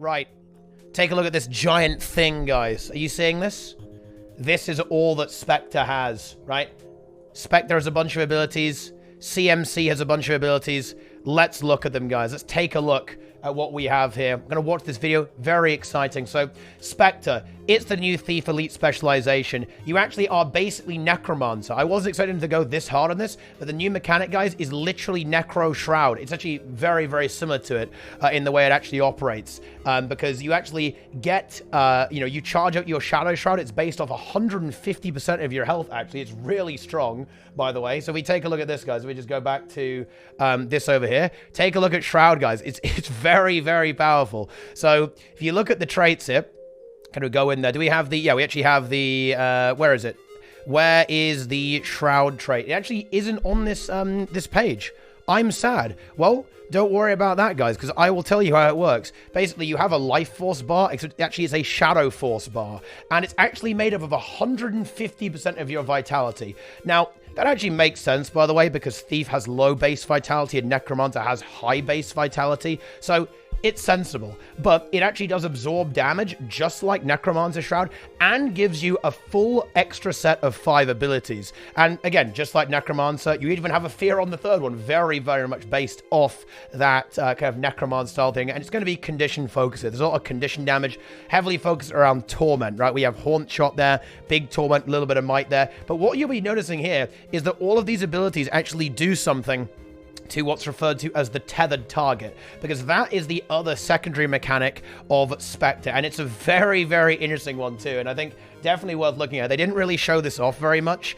Right. Take a look at this giant thing, guys. Are you seeing this? This is all that Specter has, right? Specter has a bunch of abilities. CMC has a bunch of abilities. Let's look at them, guys. Let's take a look at what we have here. I'm going to watch this video. Very exciting. So, Specter, it's the new Thief Elite Specialization. You actually are basically Necromancer. I wasn't expecting to go this hard on this, but the new mechanic, guys, is literally Necro Shroud. It's actually very, very similar to it in the way it actually operates. Because you actually get, you charge up your Shadow Shroud. It's based off 150% of your health, actually. It's really strong, by the way. So we take a look at this, guys. We just go back to this over here. Take a look at Shroud, guys. It's very, very powerful. So if you look at the traits here, can we go in there? Do we have the... Yeah, we actually have the... where is it? Where is the Shroud trait? It actually isn't on this this page. I'm sad. Well, don't worry about that, guys, because I will tell you how it works. Basically, you have a life force bar. It actually is a shadow force bar, and it's actually made up of 150% of your vitality. Now, that actually makes sense, by the way, because Thief has low base vitality and Necromancer has high base vitality. So it's sensible, but it actually does absorb damage just like Necromancer Shroud and gives you a full extra set of 5 abilities. And again, just like Necromancer, you even have a fear on the third one, very, very much based off that kind of Necromancer style thing. And it's going to be condition focused. There's a lot of condition damage, heavily focused around Torment, right? We have Haunt Shot there, big Torment, a little bit of Might there. But what you'll be noticing here is that all of these abilities actually do something to what's referred to as the tethered target, because that is the other secondary mechanic of Specter, and it's a very, very interesting one too, and I think definitely worth looking at. They didn't really show this off very much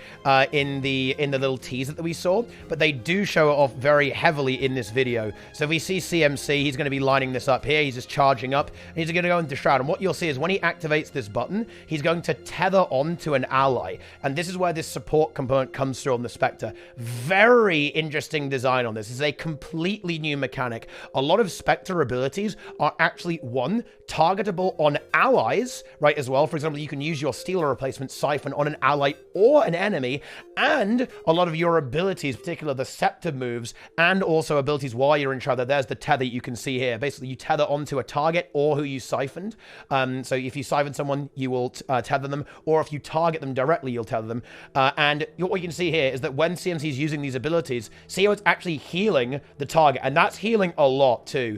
in the little teaser that we saw, but they do show it off very heavily in this video. So if we see CMC, he's going to be lining this up here. He's just charging up, and he's going to go into Shroud. And what you'll see is when he activates this button, he's going to tether onto an ally, and this is where this support component comes through on the Specter. Very interesting design on this. This is a completely new mechanic. A lot of Specter abilities are actually, one, targetable on allies, right, as well. For example, you can use your Stealer Replacement Siphon on an ally or an enemy, and a lot of your abilities, particularly the Scepter moves, and also abilities while you're in Shroud. There's the tether you can see here. Basically, you tether onto a target or who you siphoned. So if you siphon someone, you will tether them, or if you target them directly, you'll tether them. And what you can see here is that when CMC is using these abilities, see how it's actually healing the target, and that's healing a lot too,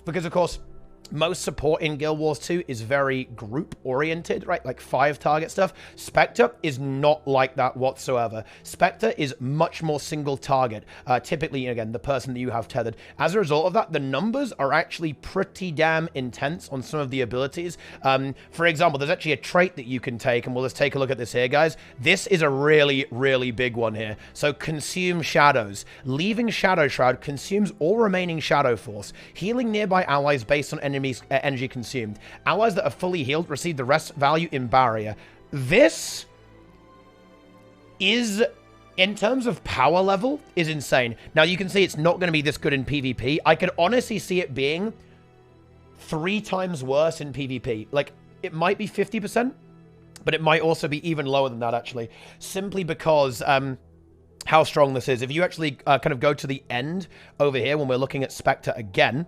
because of course most support in Guild Wars 2 is very group-oriented, right? Like 5-target stuff. Specter is not like that whatsoever. Specter is much more single-target. Typically, again, the person that you have tethered. As a result of that, the numbers are actually pretty damn intense on some of the abilities. For example, there's actually a trait that you can take, and we'll just take a look at this here, guys. This is a really, really big one here. So, Consume Shadows. Leaving Shadow Shroud consumes all remaining Shadow Force, healing nearby allies based on enemies' energy consumed. Allies that are fully healed receive the rest value in barrier. This is, in terms of power level, is insane. Now, you can see it's not going to be this good in PvP. I could honestly see it being 3 times worse in PvP. Like, it might be 50%, but it might also be even lower than that, actually. Simply because how strong this is. If you actually kind of go to the end over here when we're looking at Specter again,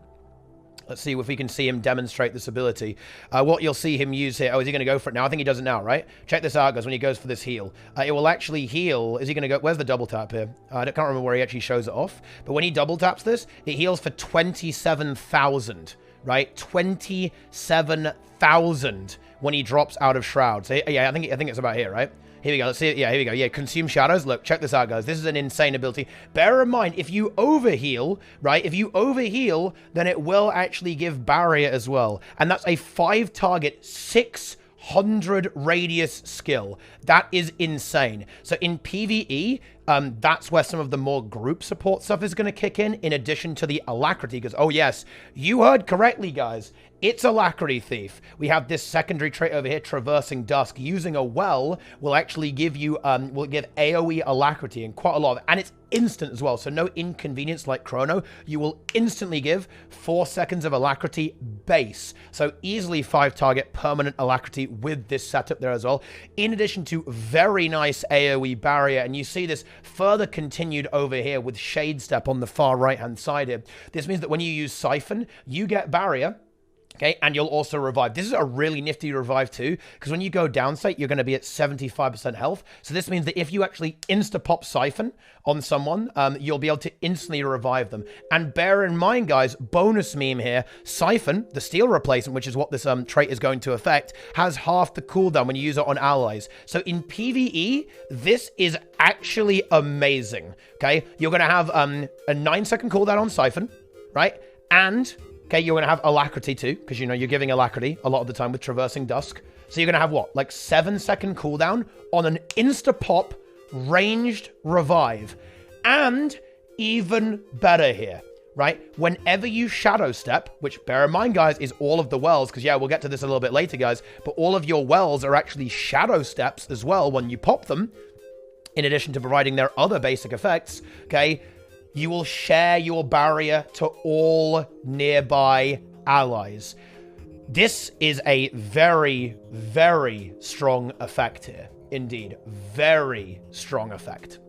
let's see if we can see him demonstrate this ability. What you'll see him use here... Oh, is he going to go for it now? I think he does it now, right? Check this out, guys, when he goes for this heal. It will actually heal... Is he going to go... Where's the double tap here? I can't remember where he actually shows it off. But when he double taps this, it heals for 27,000, right? 27,000 when he drops out of Shroud. So, yeah, I think it's about here, right? Here we go. Let's see it. Yeah, here we go. Yeah, Consume Shadows. Look, check this out, guys. This is an insane ability. Bear in mind, if you overheal, right? If you overheal, then it will actually give barrier as well. And that's a 5-target, 600 radius skill. That is insane. So in PvE, that's where some of the more group support stuff is going to kick in addition to the Alacrity. Because, oh yes, you heard correctly, guys. It's Alacrity Thief. We have this secondary trait over here, Traversing Dusk. Using a well will actually give you, will give AoE Alacrity, and quite a lot of it. And it's instant as well, so no inconvenience like Chrono. You will instantly give 4 seconds of Alacrity base. So easily 5-target permanent Alacrity with this setup there as well. In addition to very nice AoE barrier, and you see this further continued over here with Shade Step on the far right-hand side here. This means that when you use Siphon, you get barrier, Okay, and you'll also revive. This is a really nifty revive too, because when you go down state, you're going to be at 75% health. So this means that if you actually insta-pop Siphon on someone, you'll be able to instantly revive them. And bear in mind, guys, bonus meme here, Siphon, the steel replacement, which is what this trait is going to affect, has half the cooldown when you use it on allies. So in PvE, this is actually amazing, okay? You're going to have a 9-second cooldown on Siphon, right? And... okay, you're going to have Alacrity too, because, you know, you're giving Alacrity a lot of the time with Traversing Dusk. So you're going to have, what, like 7-second cooldown on an insta-pop ranged revive. And even better here, right? Whenever you Shadow Step, which, bear in mind, guys, is all of the wells, because, yeah, we'll get to this a little bit later, guys, but all of your wells are actually Shadow Steps as well when you pop them, in addition to providing their other basic effects, okay? You will share your barrier to all nearby allies. This is a very, very strong effect here. Indeed, very strong effect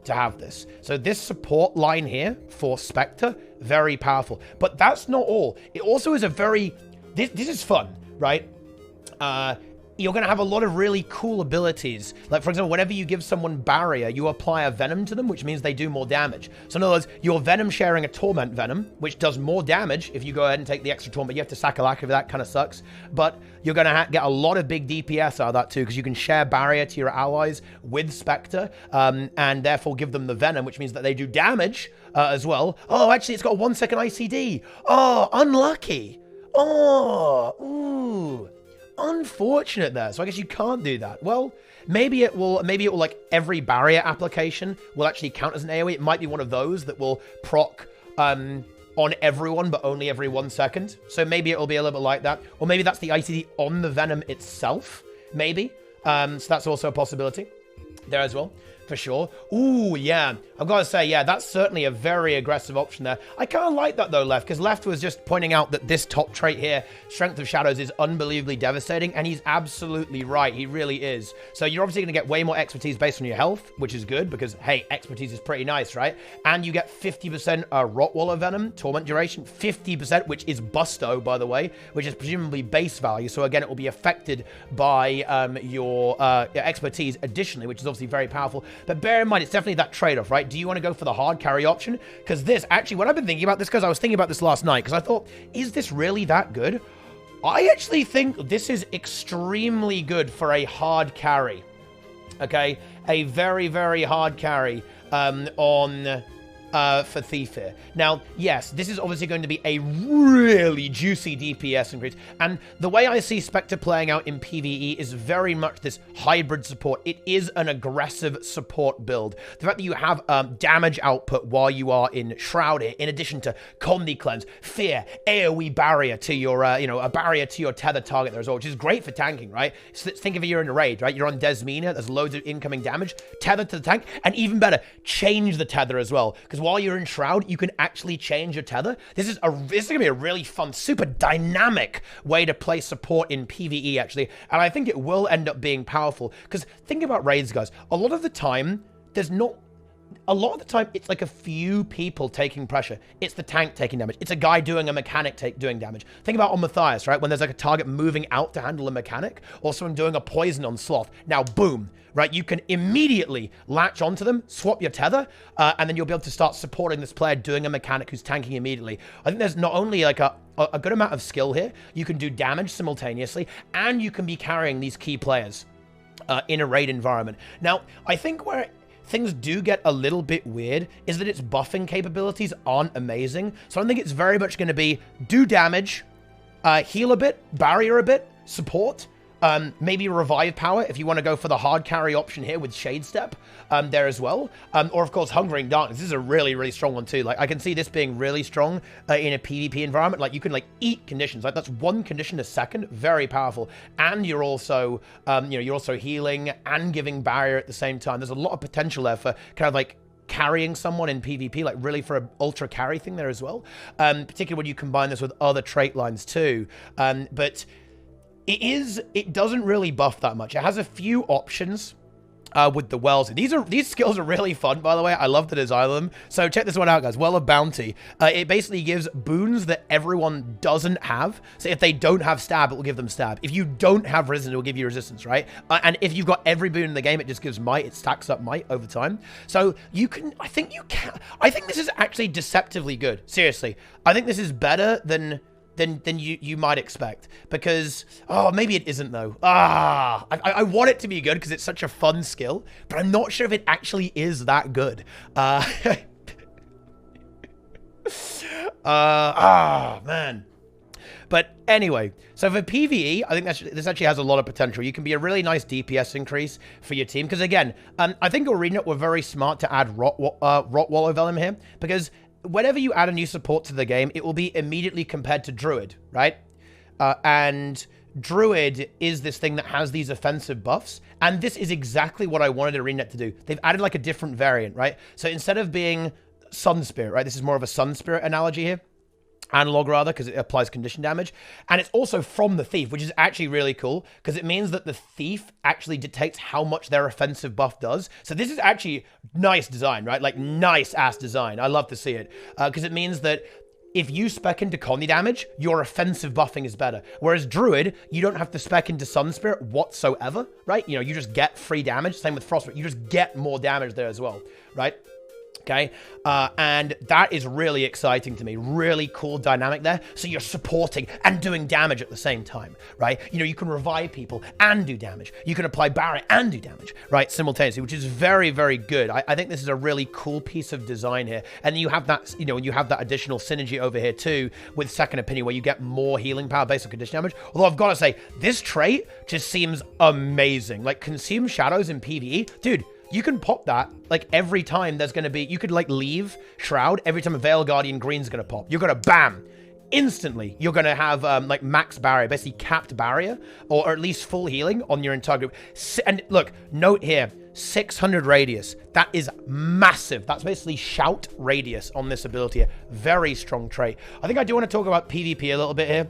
to have this. So this support line here for Specter, very powerful. But that's not all. It also is a very... This is fun, right? You're going to have a lot of really cool abilities. Like, for example, whenever you give someone barrier, you apply a venom to them, which means they do more damage. So in other words, you're venom sharing a torment venom, which does more damage if you go ahead and take the extra torment. You have to sack a lack of that, kind of sucks. But you're going to get a lot of big DPS out of that too, because you can share barrier to your allies with Specter, and therefore give them the venom, which means that they do damage as well. Oh, actually, it's got a 1-second ICD. Oh, unlucky. Oh, ooh. Unfortunate there, so I guess you can't do that. Well, maybe it will like every barrier application will actually count as an AoE. It might be one of those that will proc on everyone, but only every 1 second. So maybe it will be a little bit like that. Or maybe that's the ICD on the venom itself, maybe. So that's also a possibility there as well. For sure. Ooh, yeah. I've got to say, yeah, that's certainly a very aggressive option there. I kind of like that, though, Left, because Left was just pointing out that this top trait here, Strength of Shadows, is unbelievably devastating, and he's absolutely right. He really is. So you're obviously going to get way more expertise based on your health, which is good, because, hey, expertise is pretty nice, right? And you get 50% Rottweiler Venom, Torment Duration, 50%, which is Busto, by the way, which is presumably base value. So, again, it will be affected by your expertise additionally, which is obviously very powerful. But bear in mind, it's definitely that trade-off, right? Do you want to go for the hard carry option? Because this, actually, when I've been thinking about this, because I was thinking about this last night, because I thought, is this really that good? I actually think this is extremely good for a hard carry. Okay? A very, very hard carry for Thief here. Now, yes, this is obviously going to be a really juicy DPS increase, and the way I see Specter playing out in PvE is very much this hybrid support. It is an aggressive support build. The fact that you have damage output while you are in Shroud here, in addition to Combi Cleanse, Fear, AoE barrier to your, a barrier to your Tether target there as well, which is great for tanking, right? So think of it, you're in a raid, right? You're on Desmina, there's loads of incoming damage, Tether to the tank, and even better, change the Tether as well, because while you're in Shroud, you can actually change your Tether. This is going to be a really fun, super dynamic way to play support in PvE, actually. And I think it will end up being powerful. Because think about raids, guys. A lot of the time, it's like a few people taking pressure. It's the tank taking damage. It's a guy doing a mechanic doing damage. Think about on Matthias, right? When there's like a target moving out to handle a mechanic, or someone doing a poison on Sloth. Now, boom, right? You can immediately latch onto them, swap your Tether, and then you'll be able to start supporting this player doing a mechanic who's tanking immediately. I think there's not only like a good amount of skill here, you can do damage simultaneously, and you can be carrying these key players in a raid environment. Now, I think where things do get a little bit weird is that its buffing capabilities aren't amazing. So I think it's very much going to be do damage, heal a bit, barrier a bit, support, maybe revive power if you want to go for the hard carry option here with Shade Step there as well. Or, of course, Hungering Darkness. This is a really, really strong one, too. Like, I can see this being really strong in a PvP environment. Like, you can, like, eat conditions. Like, that's one condition a second. Very powerful. And you're also, you're also healing and giving barrier at the same time. There's a lot of potential there for kind of, like, carrying someone in PvP, like really for an ultra carry thing there as well. Particularly when you combine this with other trait lines, too. But it doesn't really buff that much. It has a few options with the wells. These skills are really fun, by the way. I love the design of them. So check this one out, guys. Well of Bounty. It basically gives boons that everyone doesn't have. So if they don't have stab, it will give them stab. If you don't have resistance, it will give you resistance, right? And if you've got every boon in the game, it just gives might. It stacks up might over time. So you can, I think this is actually deceptively good. Seriously. I think this is better than you might expect, because maybe it isn't though. I want it to be good because it's such a fun skill, but I'm not sure if it actually is that good. Man. But anyway, so for PvE, I think this actually has a lot of potential. You can be a really nice DPS increase for your team, because again, I think ArenaNet were very smart to add Rot Wallow Venom here, because whenever you add a new support to the game, it will be immediately compared to Druid, right? And Druid is this thing that has these offensive buffs, and this is exactly what I wanted ArenaNet to do. They've added like a different variant, right? So instead of being Sun Spirit, right? This is more of a Sun Spirit analogy here. Analog rather, because it applies condition damage, and it's also from the thief, which is actually really cool because it means that the thief actually dictates how much their offensive buff does. So this is actually nice design, right? Like nice ass design. I love to see it because it means that if you spec into Conny damage, your offensive buffing is better. Whereas Druid, you don't have to spec into Sun Spirit whatsoever, right? You know, you just get free damage. Same with Frostbite, you just get more damage there as well, right? Okay, and that is really exciting to me. Really cool dynamic there. So you're supporting and doing damage at the same time, right? You know, you can revive people and do damage. You can apply barrier and do damage, right? Simultaneously, which is very, very good. I think this is a really cool piece of design here. And you have that, you know, you have that additional synergy over here too with Second Opinion, where you get more healing power based on condition damage. Although I've got to say, this trait just seems amazing. Like Consume Shadows in PvE, dude. You can pop that, like, every time there's going to be... You could, like, leave Shroud every time a Veil Guardian Green's going to pop. You're going to, bam! Instantly, you're going to have, like, max barrier, basically capped barrier, or at least full healing on your entire group. And, look, note here, 600 radius. That is massive. That's basically shout radius on this ability here. Very strong trait. I think I do want to talk about PvP a little bit here.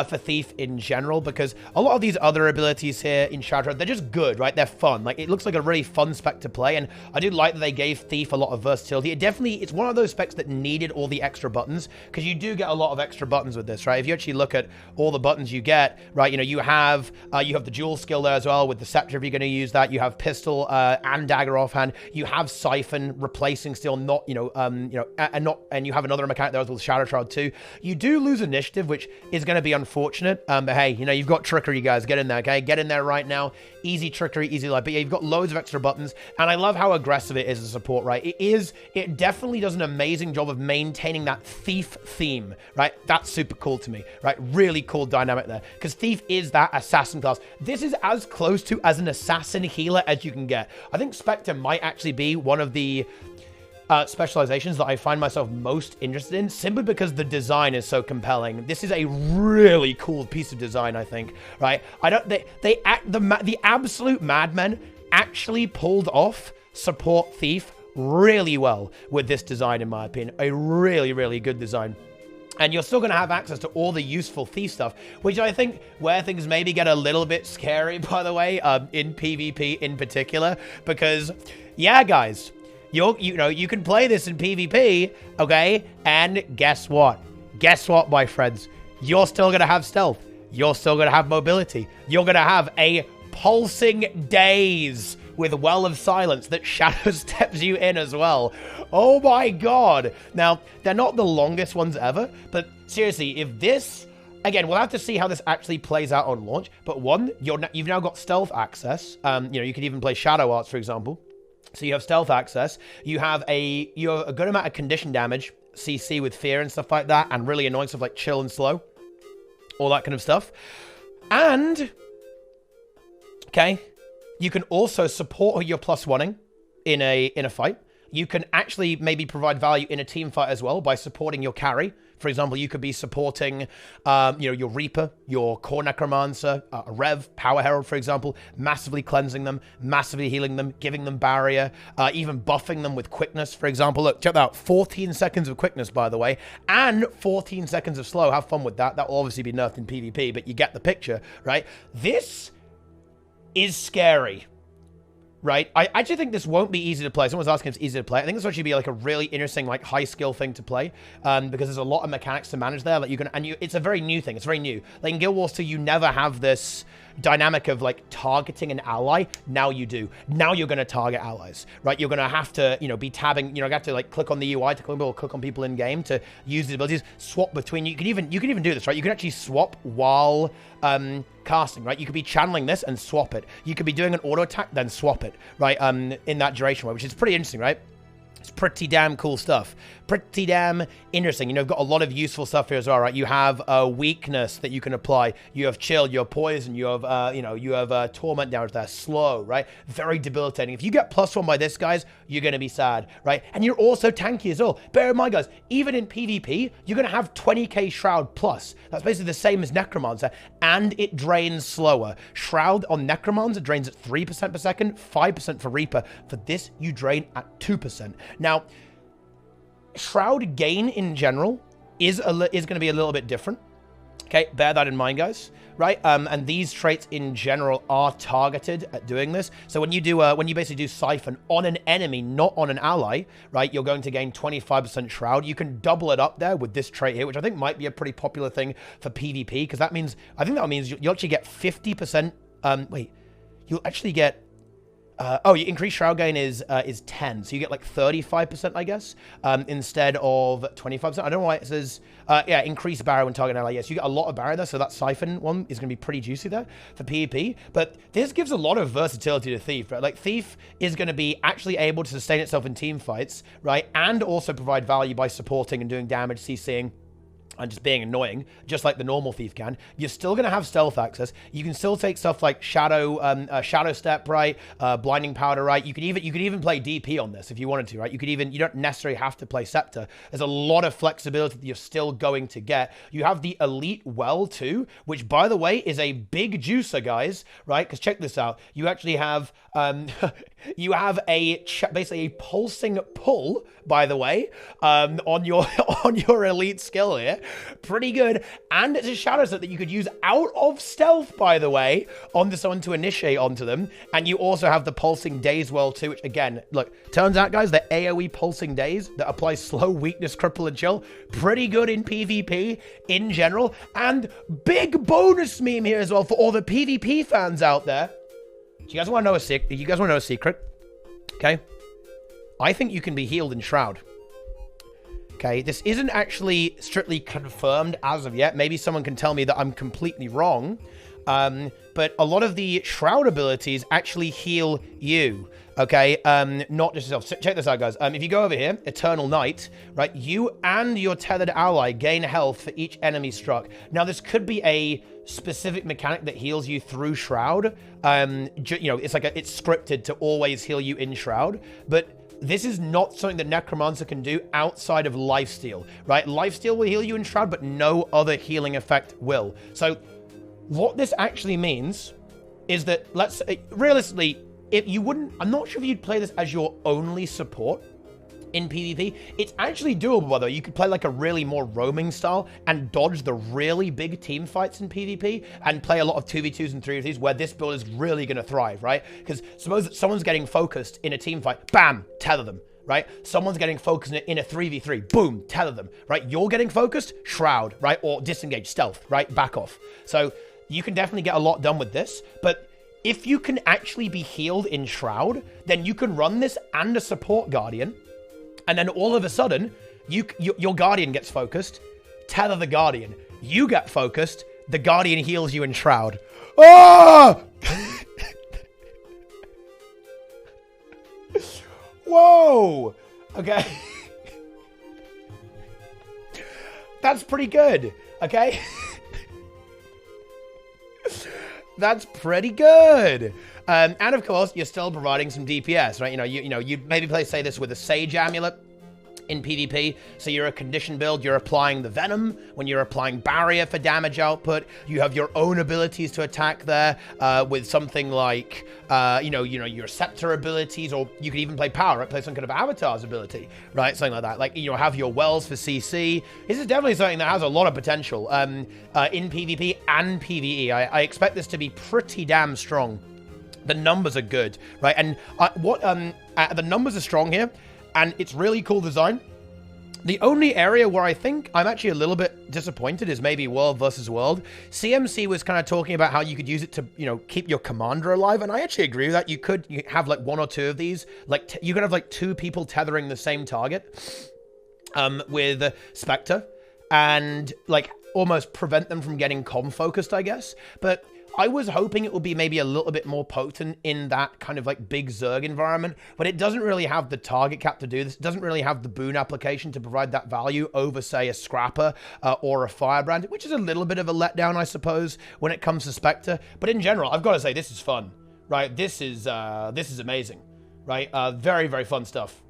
For Thief in general, because a lot of these other abilities here in Shadow, they're just good, right? They're fun. Like, it looks like a really fun spec to play, and I do like that they gave Thief a lot of versatility. It's one of those specs that needed all the extra buttons, because you do get a lot of extra buttons with this, right? If you actually look at all the buttons you get, right, you know, you have the dual skill there as well with the Scepter if you're going to use that. You have Pistol and Dagger offhand. You have Siphon replacing Steel, and you have another mechanic there as well with Shadow Shroud too. You do lose Initiative, which is going to be unfortunate, but hey, you know, you've got Trickery, guys. Get in there, okay? Get in there right now. Easy Trickery, easy life. But yeah, you've got loads of extra buttons, and I love how aggressive it is as support, right? It definitely does an amazing job of maintaining that Thief theme, right? That's super cool to me, right? Really cool dynamic there, because Thief is that assassin class. This is as close to as an assassin healer as you can get. I think Specter might actually be one of the specializations that I find myself most interested in, simply because the design is so compelling. This is a really cool piece of design, I think, right? The absolute madmen actually pulled off support Thief really well with this design, in my opinion. A really, really good design. And you're still going to have access to all the useful Thief stuff, which I think where things maybe get a little bit scary, by the way, in PvP in particular, because, yeah, guys, you can play this in PvP, okay? And guess what? Guess what, my friends? You're still going to have stealth. You're still going to have mobility. You're going to have a pulsing daze with Well of Silence that shadow steps you in as well. Oh my god. Now, they're not the longest ones ever, but seriously, if this... Again, we'll have to see how this actually plays out on launch, but one, you've now got stealth access. You could even play Shadow Arts, for example. So you have stealth access, you have a good amount of condition damage, CC with fear and stuff like that, and really annoying stuff like chill and slow, all that kind of stuff. And, okay, you can also support your +1ing in a fight. You can actually maybe provide value in a team fight as well by supporting your carry. For example, you could be supporting, your Reaper, your Core Necromancer, a Rev, Power Herald, for example, massively cleansing them, massively healing them, giving them barrier, even buffing them with quickness, for example. Look, check that out. 14 seconds of quickness, by the way, and 14 seconds of slow. Have fun with that. That will obviously be nerfed in PvP, but you get the picture, right? This is scary. right? I actually think this won't be easy to play. Someone's asking if it's easy to play. I think this will actually be like a really interesting, like high skill thing to play, because there's a lot of mechanics to manage there. Like you can, it's a very new thing. It's very new. Like in Guild Wars 2, you never have this dynamic of like targeting an ally. Now you do. Now you're going to target allies, right? You're going to have to, you know, be tabbing, you know, you have to like click on the UI to click on people in game to use the abilities, swap between. You can even do this, right? You can actually swap while casting, right? You could be channeling this and swap it. You could be doing an auto attack, then swap it, right? In that duration way, which is pretty interesting, right? It's pretty damn cool stuff. Pretty damn interesting. You know, you've got a lot of useful stuff here as well, right? You have a weakness that you can apply. You have chill, you have poison, you have, you know, you have torment damage there, slow, right? Very debilitating. If you get +1 by this, guys, you're going to be sad, right? And you're also tanky as well. Bear in mind, guys, even in PvP, you're going to have 20k Shroud plus. That's basically the same as Necromancer, and it drains slower. Shroud on Necromancer drains at 3% per second, 5% for Reaper. For this, you drain at 2%. Now, Shroud gain in general is going to be a little bit different. Okay, bear that in mind, guys. Right, and these traits in general are targeted at doing this. So when you do, when you basically do Siphon on an enemy, not on an ally, right, you're going to gain 25% Shroud. You can double it up there with this trait here, which I think might be a pretty popular thing for PvP, because that means, I think that means you'll actually get 50%. Wait, you'll actually get. Oh, your increased Shroud gain is 10, so you get like 35%, I guess, instead of 25%. I don't know why it says, yeah, increased barrier when targeting ally. Yes, you get a lot of barrier there, so that Siphon one is going to be pretty juicy there for PvP. But this gives a lot of versatility to Thief, right? Like, Thief is going to be actually able to sustain itself in team fights, right? And also provide value by supporting and doing damage, CCing, and just being annoying, just like the normal Thief can. You're still going to have stealth access. You can still take stuff like Shadow Step, right? Blinding Powder, right? You could even play DP on this if you wanted to, right? You don't necessarily have to play Scepter. There's a lot of flexibility that you're still going to get. You have the Elite Well too, which by the way is a big juicer, guys, right? Because check this out. You actually have you have basically a pulsing pull, by the way, on your elite skill here. Pretty good. And it's a shadow set that you could use out of stealth, by the way, onto someone to initiate onto them. And you also have the pulsing daze well too, which again, look, turns out, guys, the AoE pulsing daze that applies slow, weakness, cripple, and chill, pretty good in PvP in general. And big bonus meme here as well for all the PvP fans out there. Do you guys want to know a secret? You guys want to know a secret? Okay. I think you can be healed in Shroud. Okay, this isn't actually strictly confirmed as of yet. Maybe someone can tell me that I'm completely wrong. But a lot of the Shroud abilities actually heal you. Okay, not just yourself. So check this out, guys. If you go over here, Eternal Night, right? You and your tethered ally gain health for each enemy struck. Now, this could be a specific mechanic that heals you through Shroud. You know, it's like it's scripted to always heal you in Shroud, but this is not something that Necromancer can do outside of Lifesteal, right? Lifesteal will heal you in Shroud, but no other healing effect will. So what this actually means is that, realistically, if you wouldn't, I'm not sure if you'd play this as your only support in PvP. It's actually doable, by the way. You could play like a really more roaming style and dodge the really big team fights in PvP and play a lot of 2v2s and 3v3s where this build is really going to thrive, right? Because suppose that someone's getting focused in a team fight, bam, tether them, right? Someone's getting focused in a 3v3, boom, tether them, right? You're getting focused, Shroud, right? Or disengage, stealth, right? Back off. So you can definitely get a lot done with this, but if you can actually be healed in Shroud, then you can run this and a support Guardian. And then all of a sudden, your Guardian gets focused, tether the Guardian. You get focused, the Guardian heals you in Shroud. Oh! Whoa! Okay. That's pretty good, okay? That's pretty good. And of course, you're still providing some DPS, right? You know, you'd maybe play, say this with a Sage Amulet in PvP. So you're a condition build, you're applying the Venom. When you're applying Barrier for damage output, you have your own abilities to attack there with something like, you know, your Scepter abilities, or you could even play Power, right? Play some kind of Avatar's ability, right? Something like that. Like, you know, have your Wells for CC. This is definitely something that has a lot of potential in PvP and PvE. I expect this to be pretty damn strong The numbers are good, right? And the numbers are strong here, and it's really cool design. The only area where I think I'm actually a little bit disappointed is maybe world versus world. CMC was kind of talking about how you could use it to, you know, keep your commander alive, and I actually agree with that. You could have like 1 or 2 of these. Like you could have like 2 people tethering the same target with Specter, and like almost prevent them from getting com focused, I guess. But I was hoping it would be maybe a little bit more potent in that kind of like big Zerg environment, but it doesn't really have the target cap to do this. It doesn't really have the boon application to provide that value over, say, a Scrapper or a Firebrand, which is a little bit of a letdown, I suppose, when it comes to Spectre. But in general, I've got to say, this is fun, right? This is amazing, right? Very, very fun stuff.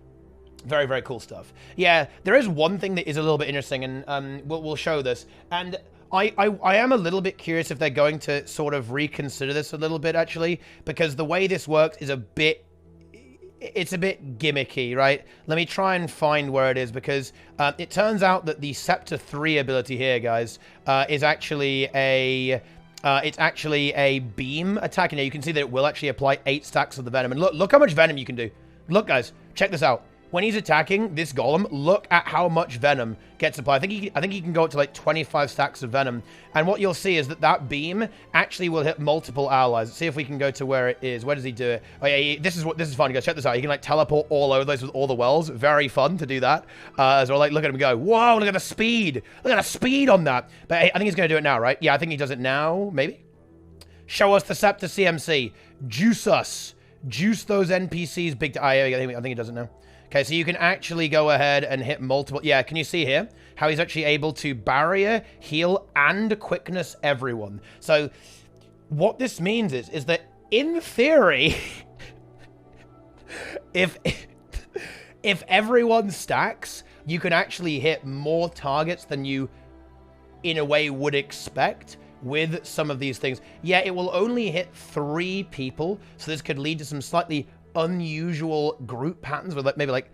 Very, very cool stuff. Yeah, there is one thing that is a little bit interesting, and we'll show this. And I am a little bit curious if they're going to sort of reconsider this a little bit, actually, because the way this works is it's a bit gimmicky, right? Let me try and find where it is, because it turns out that the Scepter 3 ability here, guys, is actually it's actually a beam attack. And you can see that it will actually apply 8 stacks of the venom. And look how much venom you can do. Look, guys, check this out. When he's attacking this golem, look at how much venom gets applied. I think he can go up to like 25 stacks of venom. And what you'll see is that beam actually will hit multiple allies. Let's see if we can go to where it is. Where does he do it? Oh yeah, this is fun, guys. Check this out. He can like teleport all over those with all the wells. Very fun to do that. As well, like look at him go. Whoa! Look at the speed. Look at the speed on that. But hey, I think he's gonna do it now, right? Yeah, I think he does it now. Maybe. Show us the Scepter CMC. Juice us. Juice those NPCs. Big. I think he does it now. Okay, so you can actually go ahead and hit multiple... Yeah, can you see here how he's actually able to barrier, heal, and quickness everyone? So what this means is that in theory, if everyone stacks, you can actually hit more targets than you, in a way, would expect with some of these things. Yeah, it will only hit 3 people, so this could lead to some slightly unusual group patterns with like maybe like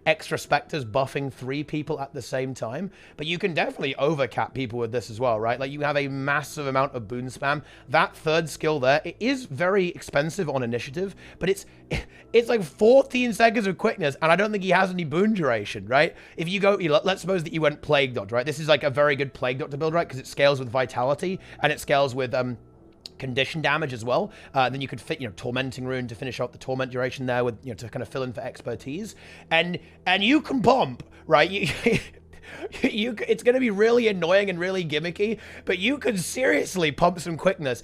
extra Spectres buffing 3 people at the same time. But you can definitely overcap people with this as well, right? Like you have a massive amount of boon spam. That 3rd skill there, it is very expensive on initiative, but it's like 14 seconds of quickness, and I don't think he has any boon duration, right? If you go, let's suppose that you went Plague Doctor, right? This is like a very good Plague Doctor build, right? Because it scales with vitality and it scales with condition damage as well. Then you could fit, Tormenting Rune to finish off the torment duration there with, to kind of fill in for expertise. And you can pump, right? It's going to be really annoying and really gimmicky, but you can seriously pump some quickness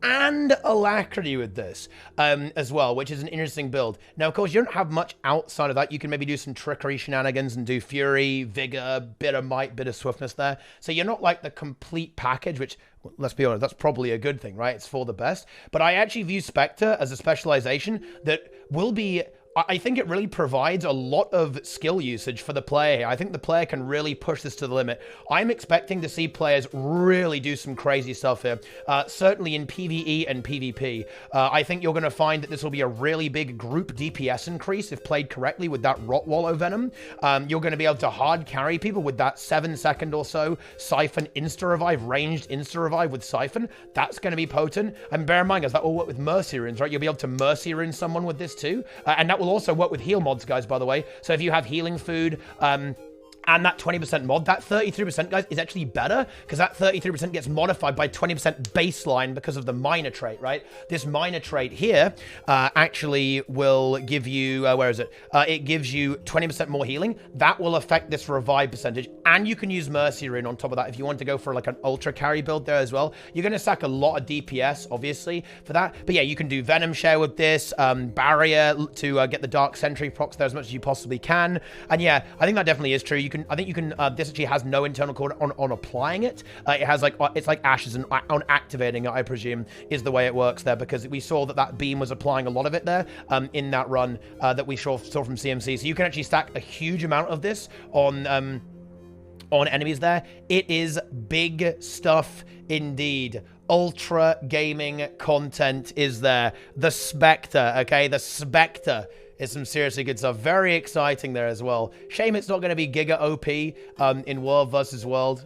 and alacrity with this as well, which is an interesting build. Now, of course, you don't have much outside of that. You can maybe do some trickery shenanigans and do fury, vigor, bit of might, bit of swiftness there. So you're not like the complete package, which, let's be honest, that's probably a good thing, right? It's for the best. But I actually view Spectre as a specialization that will be... I think it really provides a lot of skill usage for the player here. I think the player can really push this to the limit. I'm expecting to see players really do some crazy stuff here, certainly in PvE and PvP. I think you're going to find that this will be a really big group DPS increase if played correctly with that Rotwallow Venom. You're going to be able to hard carry people with that 7-second or so Siphon Insta-Revive, ranged Insta-Revive with Siphon. That's going to be potent. And bear in mind, guys, that will work with Mercy Runes, right? You'll be able to Mercy Rune someone with this too. And that will also work with heal mods, guys, by the way. So if you have healing food, and that 20% mod, that 33%, guys, is actually better because that 33% gets modified by 20% baseline because of the minor trait, right? This minor trait here actually will give you, where is it? It gives you 20% more healing. That will affect this revive percentage. And you can use Mercy Rune on top of that if you want to go for like an ultra carry build there as well. You're going to stack a lot of DPS, obviously, for that. But yeah, you can do Venom Share with this, Barrier to get the Dark Sentry procs there as much as you possibly can. And yeah, I think that definitely is true. I think you can, this actually has no internal code on applying it. It has like, it's like Ashes and on activating it, I presume, is the way it works there, because we saw that beam was applying a lot of it there in that run that we saw from CMC. So you can actually stack a huge amount of this on enemies there. It is big stuff indeed. Ultra gaming content is there. The Spectre, okay? The Spectre is some seriously good stuff. Very exciting there as well. Shame it's not going to be Giga OP in World versus World,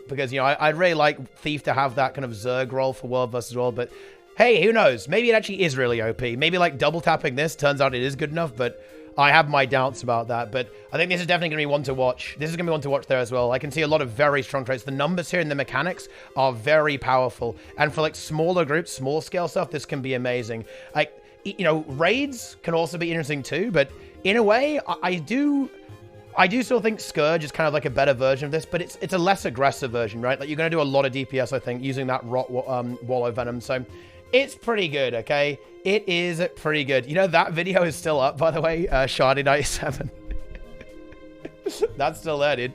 because, I'd really like Thief to have that kind of Zerg role for World versus World, but hey, who knows? Maybe it actually is really OP. Maybe like double tapping this turns out it is good enough, but I have my doubts about that. But I think this is definitely going to be one to watch. This is going to be one to watch there as well. I can see a lot of very strong traits. The numbers here and the mechanics are very powerful. And for like smaller groups, small scale stuff, this can be amazing. Like, you know, raids can also be interesting too, but in a way, I do still think Scourge is kind of like a better version of this, but it's a less aggressive version, right? Like, you're going to do a lot of DPS, I think, using that Wallow Venom. So it's pretty good, okay? It is pretty good. You know, that video is still up, by the way, Shardy97. That's still there, dude.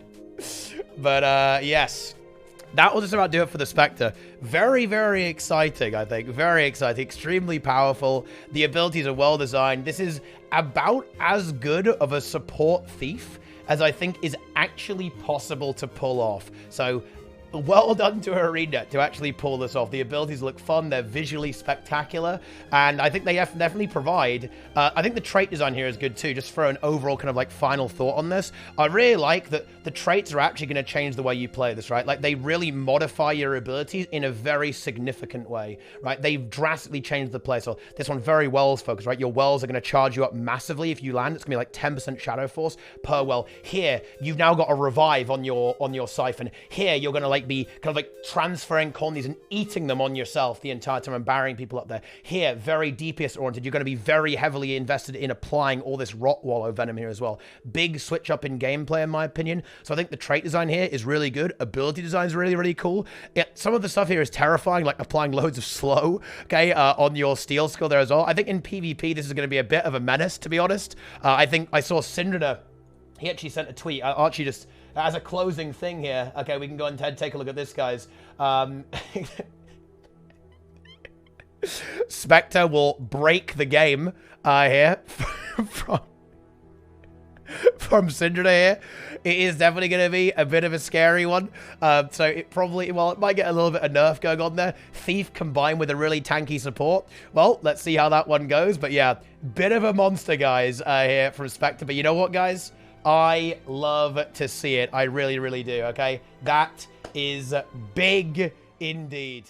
But, yes. That will just about do it for the Specter. Very, very exciting, I think. Very exciting. Extremely powerful. The abilities are well designed. This is about as good of a support thief as I think is actually possible to pull off. So, well done to ArenaNet to actually pull this off. The abilities look fun. They're visually spectacular. And I think they definitely provide... I think the trait design here is good too, just for an overall kind of like final thought on this. I really like that the traits are actually going to change the way you play this, right? Like, they really modify your abilities in a very significant way, right? They've drastically changed the play. So this one, very wells focused, right? Your wells are going to charge you up massively if you land. It's going to be like 10% Shadow Force per well. Here, you've now got a revive on your Siphon. Here, you're going to like be kind of like transferring colonies and eating them on yourself the entire time and burying people up there. Here, very DPS oriented. You're going to be very heavily invested in applying all this Rot Wallow Venom here as well. Big switch up in gameplay, in my opinion. So I think the trait design here is really good. Ability design is really, really cool. Yeah, some of the stuff here is terrifying, like applying loads of slow, okay, on your steel skill there as well. I think in PvP, this is going to be a bit of a menace, to be honest. I think I saw Syndrina. He actually sent a tweet. Archie just, as a closing thing here. Okay, we can go and take a look at this, guys. Specter will break the game here from Syndrina here. It is definitely going to be a bit of a scary one. So it probably, well, it might get a little bit of nerf going on there. Thief combined with a really tanky support. Well, let's see how that one goes. But yeah, bit of a monster, guys, here from Specter. But you know what, guys? I love to see it. I really, really do, okay? That is big indeed.